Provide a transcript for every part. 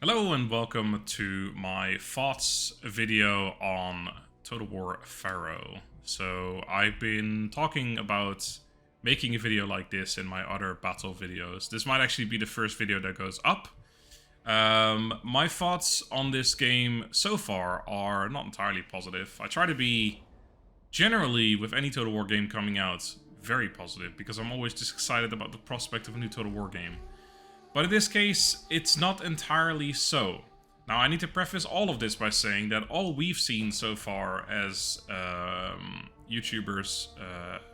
Hello and welcome to my thoughts video on Total War Pharaoh. So I've been talking about making a video like this in my other battle videos. This might actually be the first video that goes up. My thoughts on this game so far are not entirely positive. I try to be generally, with any Total War game coming out, very positive because I'm always just excited about the prospect of a new Total War game. But in this case, it's not entirely so. Now, I need to preface all of this by saying that all we've seen so far as YouTubers,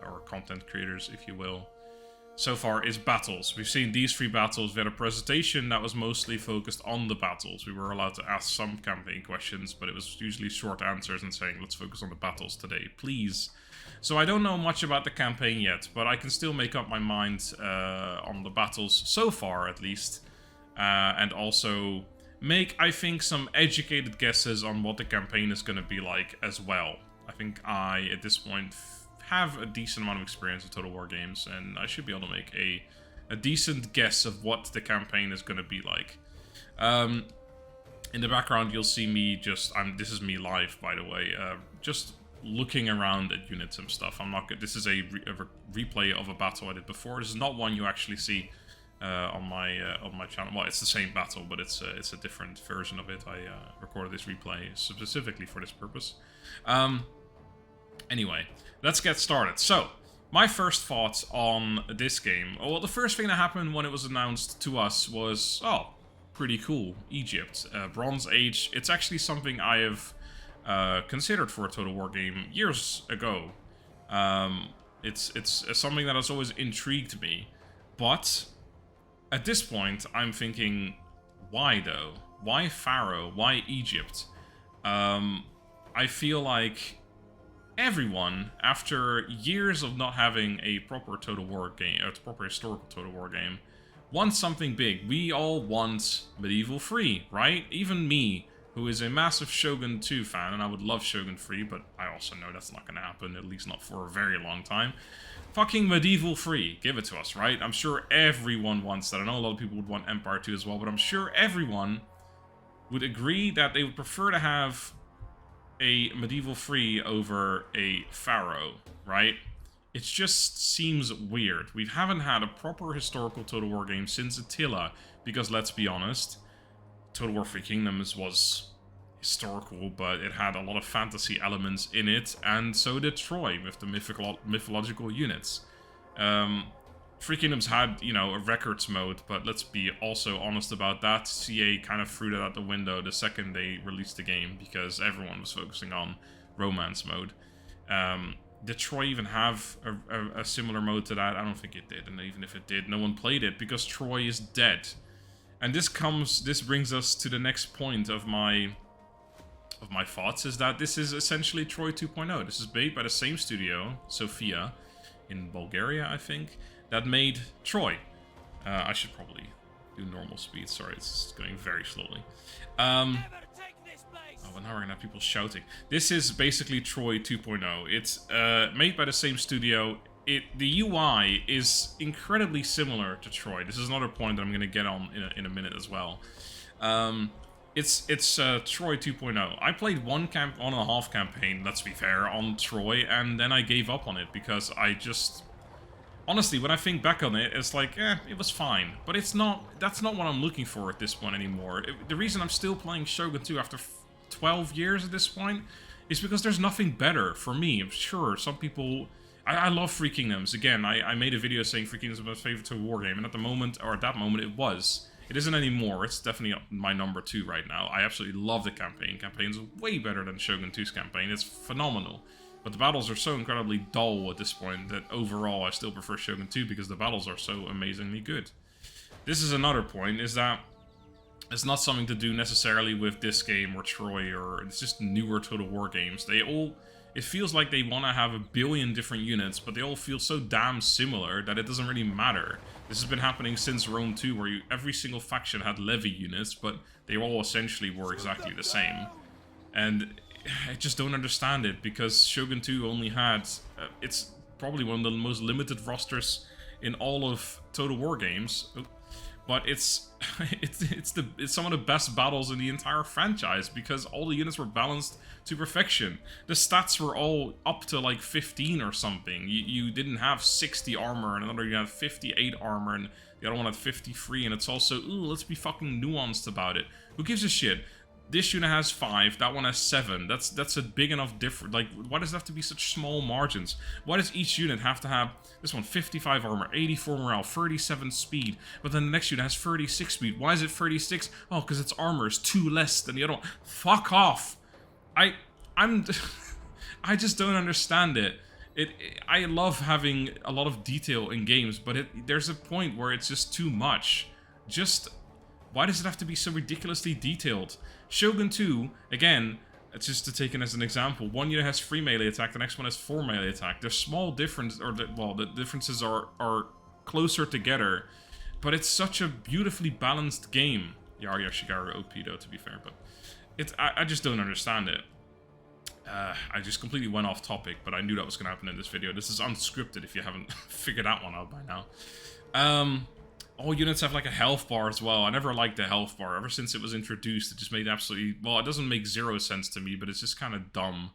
or content creators, if you will, so far is battles. We've seen these three battles. We had a presentation that was mostly focused on the battles. We were allowed to ask some campaign questions, but it was usually short answers and saying, let's focus on the battles today, please. So I don't know much about the campaign yet, but I can still make up my mind on the battles so far, at least. And also make, I think, some educated guesses on what the campaign is going to be like as well. I think I, at this point, have a decent amount of experience with Total War games, and I should be able to make a decent guess of what the campaign is going to be like. In the background, you'll see me just... this is me live, by the way. Just looking around at units and stuff. I'm not good. This is a replay of a battle I did before. This is not one you actually see on my channel. Well, it's the same battle, but it's a different version of it. I recorded this replay specifically for this purpose. Anyway, let's get started. So, my first thoughts on this game. Well, the first thing that happened when it was announced to us was, oh, pretty cool, Egypt. Bronze Age. It's actually something I have considered for a Total War game years ago. It's something that has always intrigued me. But, at this point, I'm thinking, why though? Why Pharaoh? Why Egypt? I feel like everyone, after years of not having a proper Total War game, a proper historical Total War game, wants something big. We all want Medieval 3, right? Even me, who is a massive Shogun 2 fan, and I would love Shogun 3, but I also know that's not going to happen, at least not for a very long time. Fucking Medieval 3, give it to us, right? I'm sure everyone wants that. I know a lot of people would want Empire 2 as well, but I'm sure everyone would agree that they would prefer to have a Medieval 3 over a Pharaoh, right? It just seems weird. We haven't had a proper historical Total War game since Attila, because let's be honest, Total War Three Kingdoms was historical, but it had a lot of fantasy elements in it, and so did Troy with the mythological units. Three Kingdoms had, you know, a records mode, but let's be also honest about that. CA kind of threw that out the window the second they released the game, because everyone was focusing on romance mode. Did Troy even have a similar mode to that? I don't think it did, and even if it did, no one played it, because Troy is dead. And this brings us to the next point of my thoughts, is that this is essentially Troy 2.0. This is made by the same studio, Sofia, in Bulgaria, I think, that made Troy. I should probably do normal speed. Sorry, it's going very slowly. Oh, but now we're gonna have people shouting. This is basically Troy 2.0. It's made by the same studio. The UI is incredibly similar to Troy. This is another point that I'm gonna get on in a minute as well. It's Troy 2.0. I played one and a half campaign, let's be fair, on Troy, and then I gave up on it because I just... Honestly, when I think back on it, it's like, it was fine. But it's not... That's not what I'm looking for at this point anymore. The reason I'm still playing Shogun 2 after 12 years at this point is because there's nothing better for me. I'm sure some people... I love Three Kingdoms. Again, I made a video saying Three Kingdoms was my favorite Total War game, and at the moment, or at that moment, it was. It isn't anymore. It's definitely my number 2 right now. I absolutely love the campaign. Campaign's way better than Shogun 2's campaign. It's phenomenal. But the battles are so incredibly dull at this point that overall I still prefer Shogun 2 because the battles are so amazingly good. This is another point, is that it's not something to do necessarily with this game or Troy, or it's just newer Total War games. They all... It feels like they want to have a billion different units, but they all feel so damn similar that it doesn't really matter. This has been happening since Rome 2, where every single faction had levy units, but they all essentially were exactly the same. And I just don't understand it, because Shogun 2 only had... it's probably one of the most limited rosters in all of Total War games. but it's it's some of the best battles in the entire franchise because all the units were balanced to perfection. The stats were all up to like 15 or something. You didn't have 60 armor, and another you had 58 armor, and the other one had 53, and it's also, ooh, let's be fucking nuanced about it. Who gives a shit? This unit has 5, that one has 7. That's a big enough difference. Like, why does it have to be such small margins? Why does each unit have to have, this one 55 armor, 84 morale, 37 speed, but then the next unit has 36 speed? Why is it 36? Oh, because its armor is 2 less than the other one. Fuck off! I'm I just don't understand it. I love having a lot of detail in games, but there's a point where it's just too much. Why does it have to be so ridiculously detailed? Shogun 2, again, it's just to take it as an example. One unit has 3 melee attack, the next one has 4 melee attack. There's small difference, or the differences are closer together, but it's such a beautifully balanced game. Yarya Shigaru OP though, to be fair, but I just don't understand it. I just completely went off topic, but I knew that was going to happen in this video. This is unscripted if you haven't figured that one out by now. All units have like a health bar as well. I never liked the health bar. Ever since it was introduced, it just made absolutely... Well, it doesn't make 0 sense to me, but it's just kind of dumb.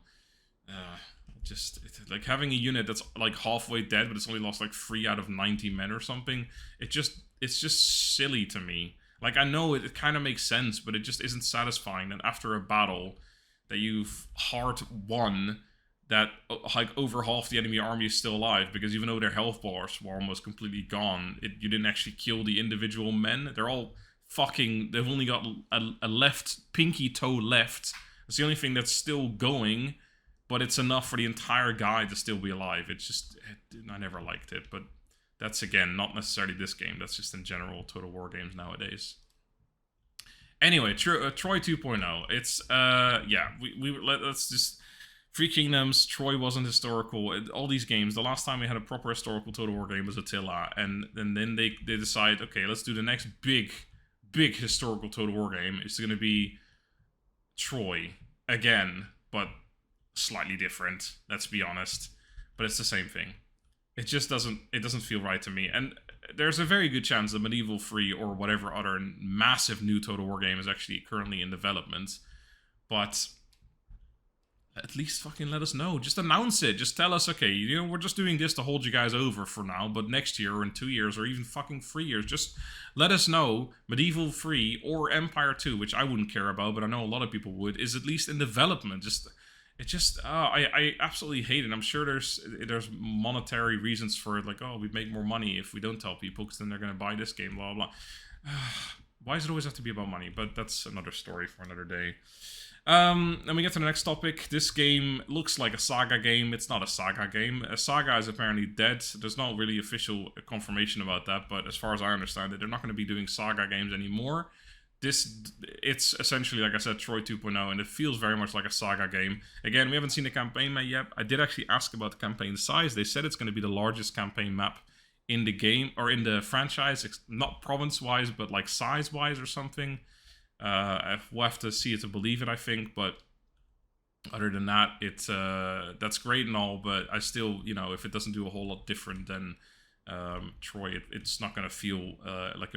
Like having a unit that's like halfway dead, but it's only lost like 3 out of 90 men or something. It's just silly to me. Like, I know it kind of makes sense, but it just isn't satisfying that after a battle that you've hard won, that like over half the enemy army is still alive, because even though their health bars were almost completely gone, you didn't actually kill the individual men. They're all fucking... They've only got a left pinky toe left. It's the only thing that's still going, but it's enough for the entire guy to still be alive. I never liked it, but that's, again, not necessarily this game. That's just in general Total War games nowadays. Anyway, Troy 2.0. It's, yeah, let's just... Three Kingdoms, Troy wasn't historical. All these games, the last time we had a proper historical Total War game was Attila, and then they decide, okay, let's do the next big historical Total War game. It's going to be Troy again, but slightly different. Let's be honest, but it's the same thing. It just doesn't feel right to me. And there's a very good chance that Medieval 3 or whatever other massive new Total War game is actually currently in development, but at least fucking let us know. Just announce it. Just tell us, okay, you know, we're just doing this to hold you guys over for now, but next year or in 2 years or even fucking 3 years, just let us know Medieval 3 or Empire 2, which I wouldn't care about, but I know a lot of people would, is at least in development. I absolutely hate it. I'm sure there's monetary reasons for it, like, oh, we'd make more money if we don't tell people, because then they're going to buy this game, blah, blah, blah. Why does it always have to be about money? But that's another story for another day. Then we get to the next topic. This game looks like a SAGA game. It's not a SAGA game. A SAGA is apparently dead. There's no really official confirmation about that, but as far as I understand it, they're not going to be doing SAGA games anymore. It's essentially, like I said, Troy 2.0, and it feels very much like a SAGA game. Again, we haven't seen the campaign map yet. I did actually ask about the campaign size. They said it's going to be the largest campaign map in the game, or in the franchise, not province-wise, but like size-wise or something. We'll have to see it to believe it, I think, but other than that, that's great and all, but I still, you know, if it doesn't do a whole lot different than Troy, it's not going to feel like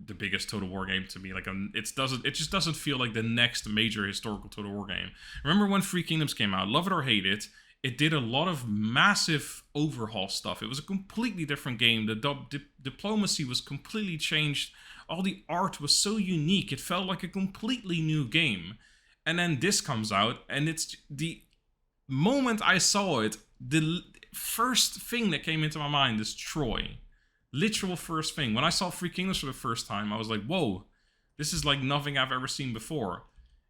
the biggest Total War game to me. Like, it just doesn't feel like the next major historical Total War game. Remember when Three Kingdoms came out? Love it or hate it, it did a lot of massive overhaul stuff. It was a completely different game. The diplomacy was completely changed. All the art was so unique. It felt like a completely new game. And then this comes out, and it's the moment I saw it, the first thing that came into my mind is Troy. Literal first thing. When I saw Three Kingdoms for the first time, I was like, whoa, this is like nothing I've ever seen before.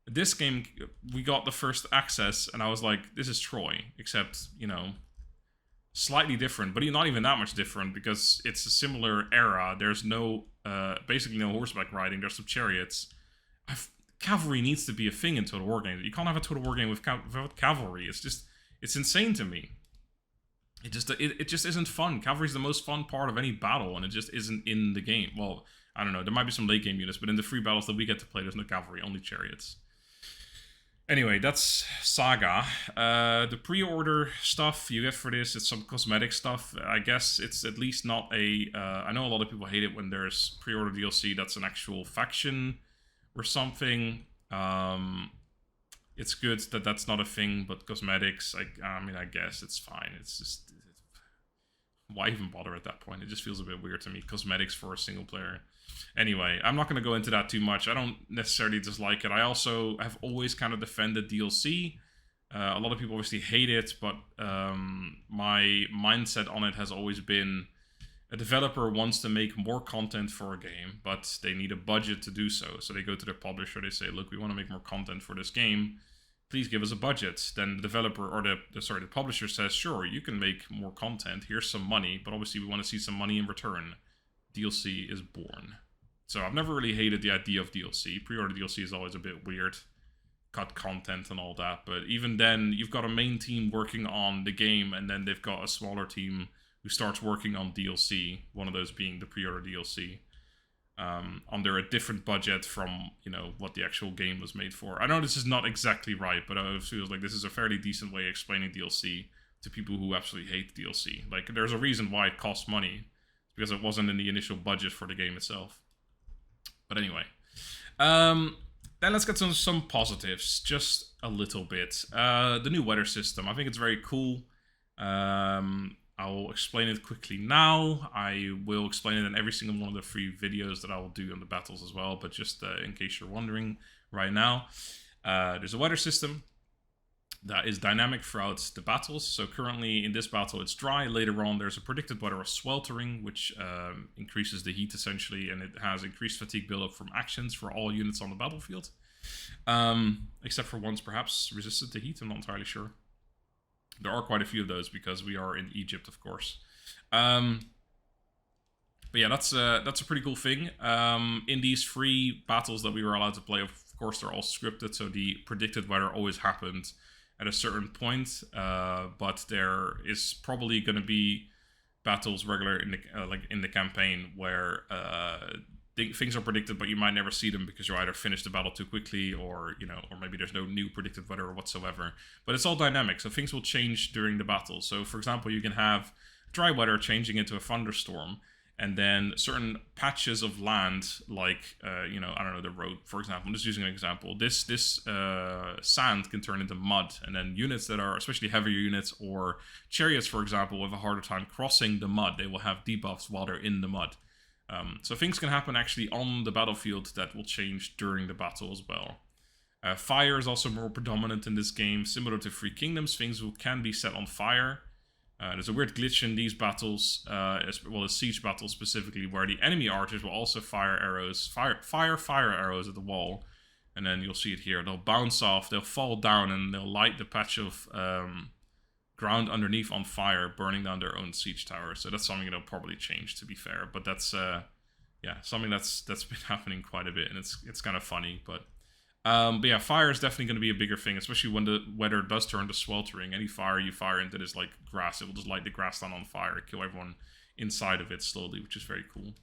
This game, we got the first access, and I was like, this is Troy, except, you know, slightly different, but not even that much different, because it's a similar era. There's no, basically no horseback riding. There's some chariots. Cavalry needs to be a thing in Total War games. You can't have a Total War game without cavalry. It's insane to me. It just isn't fun. Cavalry's the most fun part of any battle, and it just isn't in the game. Well, I don't know. There might be some late game units, but in the free battles that we get to play, there's no cavalry, only chariots. Anyway, that's Saga. The pre-order stuff you get for this, it's some cosmetic stuff. I guess it's at least not a... I know a lot of people hate it when there's pre-order DLC that's an actual faction or something. It's good that that's not a thing, but cosmetics, I mean, I guess it's fine. It's just... why even bother at that point? It just feels a bit weird to me. Cosmetics for a single player. Anyway, I'm not going to go into that too much. I don't necessarily dislike it. I also have always kind of defended DLC. A lot of people obviously hate it, but my mindset on it has always been a developer wants to make more content for a game, but they need a budget to do so. So they go to their publisher, they say, look, we want to make more content for this game. Please give us a budget. Then the developer or the publisher says, sure, you can make more content. Here's some money, but obviously we want to see some money in return. DLC is born. So I've never really hated the idea of DLC. Pre-order DLC is always a bit weird. Cut content and all that. But even then, you've got a main team working on the game, and then they've got a smaller team who starts working on DLC. One of those being the pre-order DLC. Under a different budget from, you know, what the actual game was made for. I know this is not exactly right, but I feel like this is a fairly decent way of explaining DLC to people who absolutely hate DLC. Like, there's a reason why it costs money. It's because it wasn't in the initial budget for the game itself. But anyway. Then let's get to some positives, just a little bit. The new weather system, I think it's very cool. I'll explain it quickly now. I will explain it in every single one of the 3 videos that I will do on the battles as well, but just in case you're wondering right now. There's a weather system that is dynamic throughout the battles. So currently in this battle it's dry. Later on there's a predicted weather of sweltering, which increases the heat essentially, and it has increased fatigue buildup from actions for all units on the battlefield. Except for ones perhaps resistant to heat, I'm not entirely sure. There are quite a few of those because we are in Egypt, of course. But yeah, that's a pretty cool thing. In these 3 battles that we were allowed to play, of course, they're all scripted, so the predicted weather always happened at a certain point. But there is probably going to be battles regular in the in the campaign where things are predicted, but you might never see them because you either finish the battle too quickly, or or maybe there's no new predicted weather whatsoever. But it's all dynamic, so things will change during the battle. So, for example, you can have dry weather changing into a thunderstorm, and then certain patches of land, like I don't know, the road, for example. I'm just using an example. This sand can turn into mud, and then units that are especially heavier units or chariots, for example, have a harder time crossing the mud. They will have debuffs while they're in the mud. So things can happen actually on the battlefield that will change during the battle as well. Fire is also more predominant in this game. Similar to Three Kingdoms, things can be set on fire. There's a weird glitch in these battles, as well as siege battles specifically, where the enemy archers will also fire arrows at the wall. And then you'll see it here. They'll bounce off, they'll fall down, and they'll light the patch of ground underneath on fire, burning down their own siege tower. So that's something that'll probably change, to be fair. But that's something that's been happening quite a bit, and it's kind of funny. But yeah, fire is definitely going to be a bigger thing, especially when the weather does turn to sweltering. Any fire you fire into this, like grass, it will just light the grass down on fire, kill everyone inside of it slowly, which is very cool.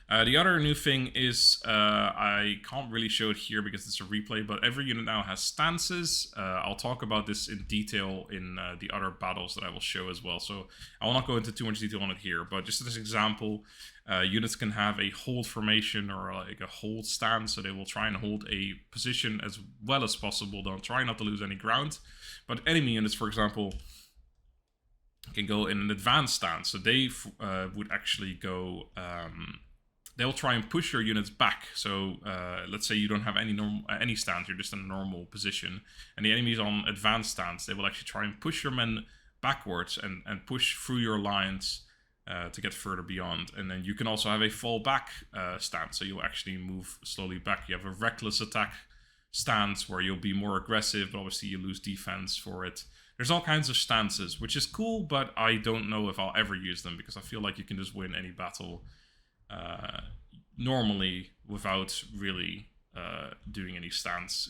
The other new thing is, I can't really show it here because it's a replay, but every unit now has stances. I'll talk about this in detail in the other battles that I will show as well, so I will not go into too much detail on it here, but just as an example, units can have a hold formation or like a hold stance, so they will try and hold a position as well as possible. They'll try not to lose any ground, but enemy units, for example, can go in an advanced stance, so they would actually go... they'll try and push your units back. So let's say you don't have any stance, you're just in a normal position, and the enemy's on advanced stance. They will actually try and push your men backwards and push through your lines to get further beyond. And then you can also have a fall back stance, so you'll actually move slowly back. You have a reckless attack stance where you'll be more aggressive, but obviously you lose defense for it. There's all kinds of stances, which is cool, but I don't know if I'll ever use them, because I feel like you can just win any battle normally without really doing any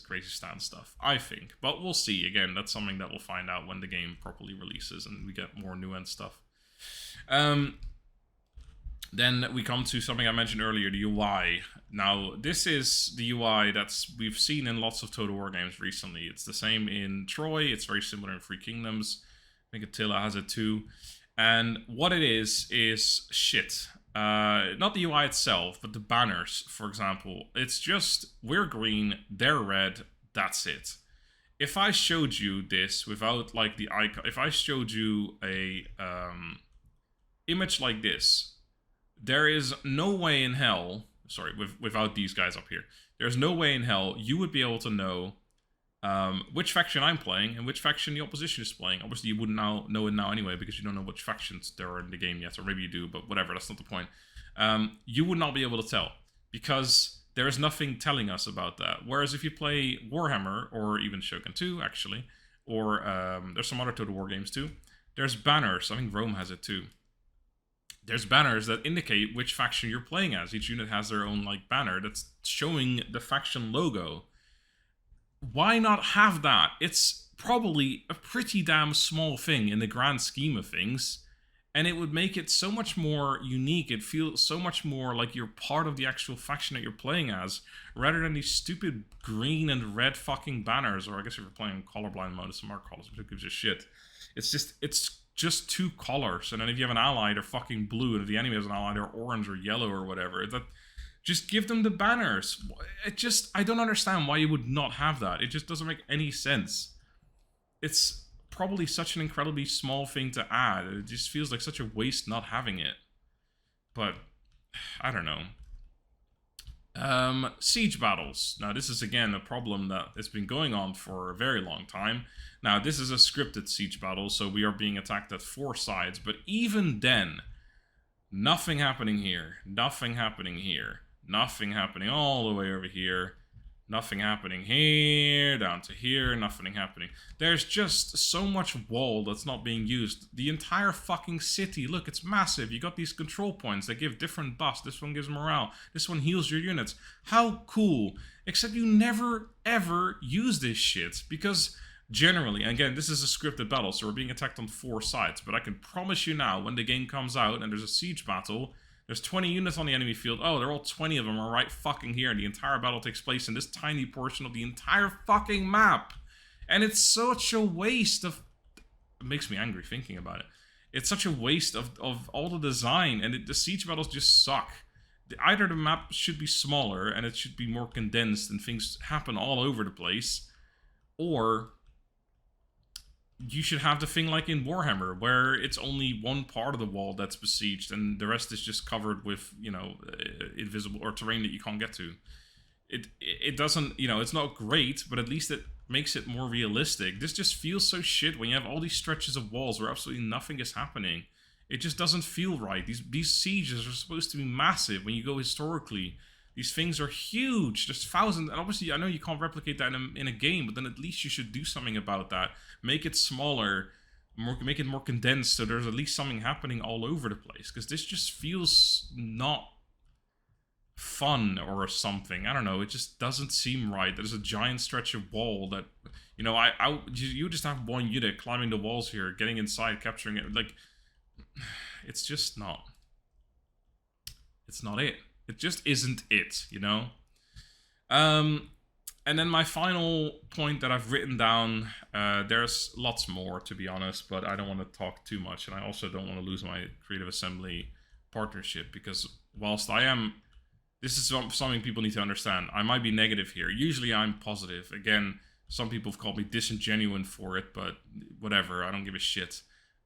crazy stance stuff, I think. But we'll see. Again, that's something that we'll find out when the game properly releases and we get more nuanced stuff. Then we come to something I mentioned earlier, the UI. Now, this is the UI we've seen in lots of Total War games recently. It's the same in Troy. It's very similar in Three Kingdoms. I think Attila has it too. And what it is shit. Not the UI itself, but the banners, for example. It's just, we're green, they're red, that's it. If I showed you this without, like, the icon, if I showed you a image like this, there is no way in hell, sorry, without these guys up here, there's no way in hell you would be able to know which faction I'm playing and which faction the opposition is playing. Obviously, you wouldn't know it now anyway because you don't know which factions there are in the game yet, or maybe you do, but whatever, that's not the point. You would not be able to tell because there is nothing telling us about that. Whereas if you play Warhammer, or even Shogun 2, actually, or there's some other Total War games too, there's banners. I think Rome has it too. There's banners that indicate which faction you're playing as. Each unit has their own, like, banner that's showing the faction logo. Why not have that? It's probably a pretty damn small thing in the grand scheme of things, and it would make it so much more unique. It feels so much more like you're part of the actual faction that you're playing as, rather than these stupid green and red fucking banners, or I guess if you're playing colorblind mode, it's some more colors, but who gives a shit? It's just two colors, and then if you have an ally, they're fucking blue, and if the enemy has an ally, they're orange or yellow or whatever. Just give them the banners. I don't understand why you would not have that. It just doesn't make any sense. It's probably such an incredibly small thing to add. It just feels like such a waste not having it. But, I don't know. Siege battles. Now, this is, again, a problem that has been going on for a very long time. Now, this is a scripted siege battle, so we are being attacked at 4 sides. But even then, nothing happening here. Nothing happening here. Nothing happening all the way over here. Nothing happening here, down to here, nothing happening. There's just so much wall that's not being used. The entire fucking city, look, it's massive. You got these control points that give different buffs. This one gives morale. This one heals your units. How cool. Except you never, ever use this shit. Because generally, again, this is a scripted battle, so we're being attacked on 4 sides. But I can promise you now, when the game comes out and there's a siege battle, there's 20 units on the enemy field. Oh, they're all 20 of them are right fucking here. And the entire battle takes place in this tiny portion of the entire fucking map. And it's such a waste of... It makes me angry thinking about it. It's such a waste of all the design. And the siege battles just suck. Either the map should be smaller and it should be more condensed and things happen all over the place. Or... you should have the thing like in Warhammer, where it's only one part of the wall that's besieged, and the rest is just covered with, you know, invisible or terrain that you can't get to. It doesn't, you know, it's not great, but at least it makes it more realistic. This just feels so shit when you have all these stretches of walls where absolutely nothing is happening. It just doesn't feel right. These sieges are supposed to be massive when you go historically. These things are huge. There's thousands, and obviously I know you can't replicate that in a game, but then at least you should do something about that. Make it smaller, make it more condensed, so there's at least something happening all over the place. Because this just feels not fun or something. I don't know. It just doesn't seem right. There's a giant stretch of wall that, you know, you just have one unit climbing the walls here, getting inside, capturing it. Like, it's just not. It's not it. It just isn't it, you know? And then my final point that I've written down, there's lots more, to be honest, but I don't want to talk too much, and I also don't want to lose my Creative Assembly partnership, because whilst I am... This is something people need to understand. I might be negative here. Usually I'm positive. Again, some people have called me disingenuine for it, but whatever, I don't give a shit.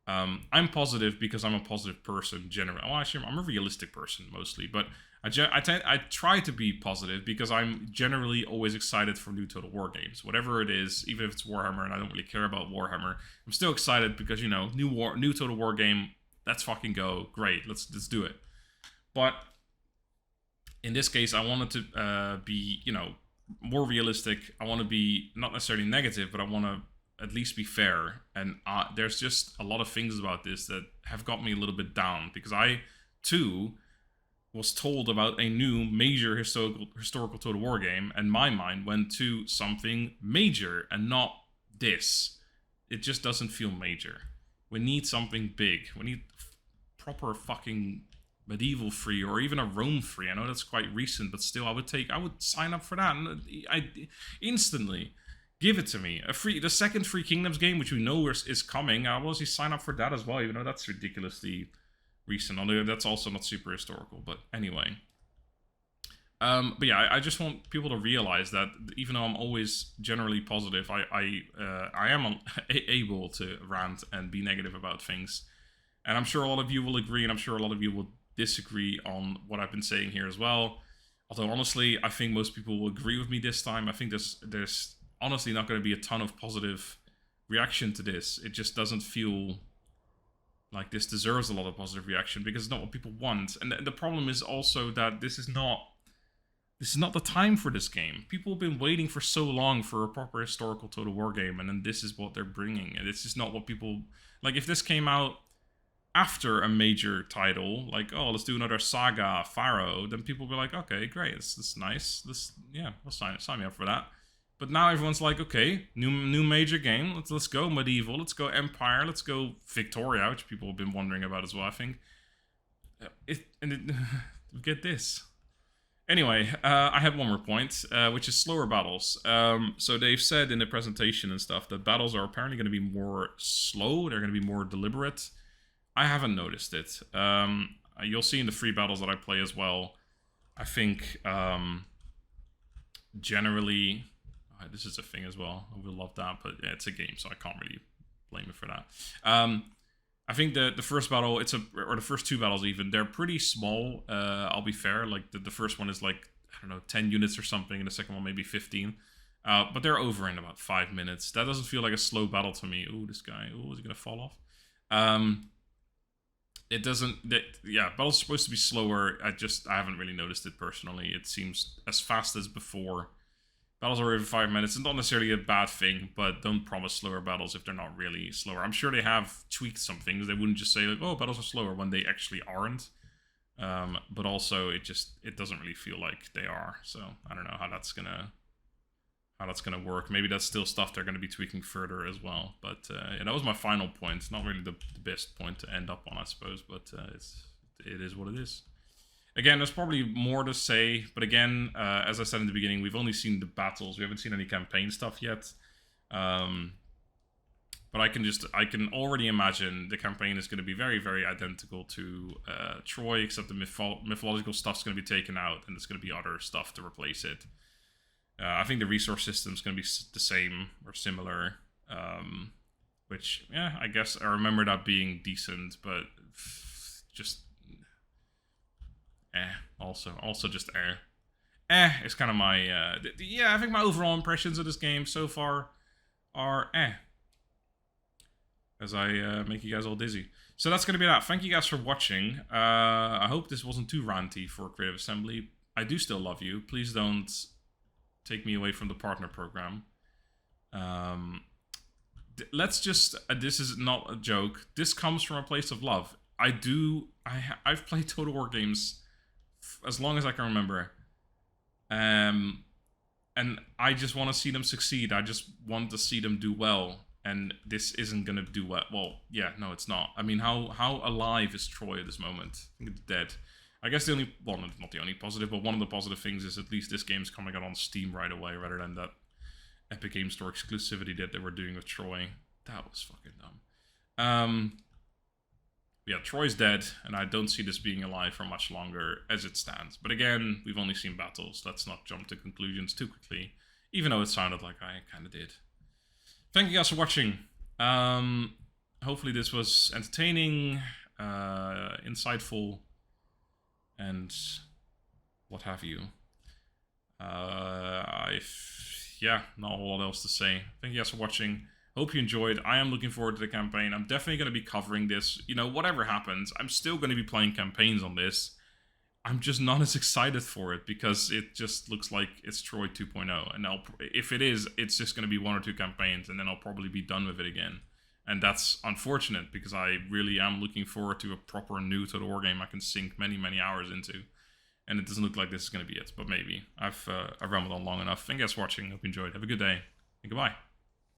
I'm positive because I'm a positive person generally. Well, actually, I'm a realistic person mostly, but I try to be positive because I'm generally always excited for new Total War games. Whatever it is, even if it's Warhammer and I don't really care about Warhammer, I'm still excited because, you know, new Total War game, let's fucking go. Great, let's do it. But in this case, I wanted to be, you know, more realistic. I want to be not necessarily negative, but I want to at least be fair. And there's just a lot of things about this that have got me a little bit down, because I, too, was told about a new major historical Total War game, and my mind went to something major and not this. It just doesn't feel major. We need something big. We need proper fucking medieval free or even a Rome free. I know that's quite recent, but still, I would sign up for that, and I instantly give it to me. The second Free Kingdoms game, which we know is coming. I will also sign up for that as well, even though that's ridiculously recent. Although that's also not super historical. But anyway. But yeah, I just want people to realize that even though I'm always generally positive, I am able to rant and be negative about things. And I'm sure a lot of you will agree, and I'm sure a lot of you will disagree on what I've been saying here as well. Although honestly, I think most people will agree with me this time. I think there's honestly not going to be a ton of positive reaction to this. It just doesn't feel like this deserves a lot of positive reaction because it's not what people want. And the problem is also that this is not the time for this game. People have been waiting for so long for a proper historical Total War game, and then this is what they're bringing. And it's just not what people... Like, if this came out after a major title, like, oh, let's do another Saga, Pharaoh, then people will be like, okay, great, this is nice. We'll sign me up for that. But now everyone's like, okay, new major game, let's go medieval, let's go Empire, let's go Victoria, which people have been wondering about as well, I think. Get this. Anyway, I have one more point, which is slower battles. So they've said in the presentation and stuff that battles are apparently going to be more slow, they're going to be more deliberate. I haven't noticed it. You'll see in the free battles that I play as well. I think generally, this is a thing as well. I would love that, but yeah, it's a game, so I can't really blame it for that. I think the first battle, or the first two battles even, they're pretty small. I'll be fair. Like the first one is like, I don't know, 10 units or something, and the second one maybe 15. But they're over in about 5 minutes. That doesn't feel like a slow battle to me. Ooh, this guy. Ooh, is he gonna fall off? It doesn't. Battles are supposed to be slower. I haven't really noticed it personally. It seems as fast as before. Battles are over 5 minutes. It's not necessarily a bad thing, but don't promise slower battles if they're not really slower. I'm sure they have tweaked some things. They wouldn't just say, like, oh, battles are slower when they actually aren't. But also, it doesn't really feel like they are. So I don't know how that's gonna work. Maybe that's still stuff they're gonna be tweaking further as well. But yeah, that was my final point. It's not really the best point to end up on, I suppose. But it is what it is. Again, there's probably more to say, but again, as I said in the beginning, we've only seen the battles. We haven't seen any campaign stuff yet. But I can already imagine the campaign is going to be very, very identical to Troy, except the mythological stuff's going to be taken out, and there's going to be other stuff to replace it. I think the resource system's going to be the same or similar, which, yeah, I guess I remember that being decent, but just... Also just it's kind of my, I think my overall impressions of this game so far are as I make you guys all dizzy. So that's going to be that. Thank you guys for watching. I hope this wasn't too ranty for Creative Assembly. I do still love you. Please don't take me away from the partner program. Let's just, this is not a joke. This comes from a place of love. I've played Total War games as long as I can remember, and I just want to see them succeed. I just want to see them do well, and this isn't gonna do well. Well, yeah, no, it's not. I mean, how alive is Troy at this moment? I think it's dead. I guess the only, well, not the only positive, but one of the positive things is at least this game's coming out on Steam right away, rather than that Epic Games Store exclusivity that they were doing with Troy. That was fucking dumb. Yeah, Troy's dead, and I don't see this being alive for much longer as it stands. But again, we've only seen battles. Let's not jump to conclusions too quickly, even though it sounded like I kind of did. Thank you guys for watching. Hopefully this was entertaining, insightful, and what have you. Yeah, not a whole lot else to say. Thank you guys for watching. Hope you enjoyed. I am looking forward to the campaign. I'm definitely going to be covering this. You know, whatever happens, I'm still going to be playing campaigns on this. I'm just not as excited for it because it just looks like it's Troy 2.0. And if it is, it's just going to be 1 or 2 campaigns, and then I'll probably be done with it again. And that's unfortunate because I really am looking forward to a proper new Total War game I can sink many, many hours into. And it doesn't look like this is going to be it, but maybe. I've rambled on long enough. Thank you guys for watching. Hope you enjoyed. Have a good day, and goodbye.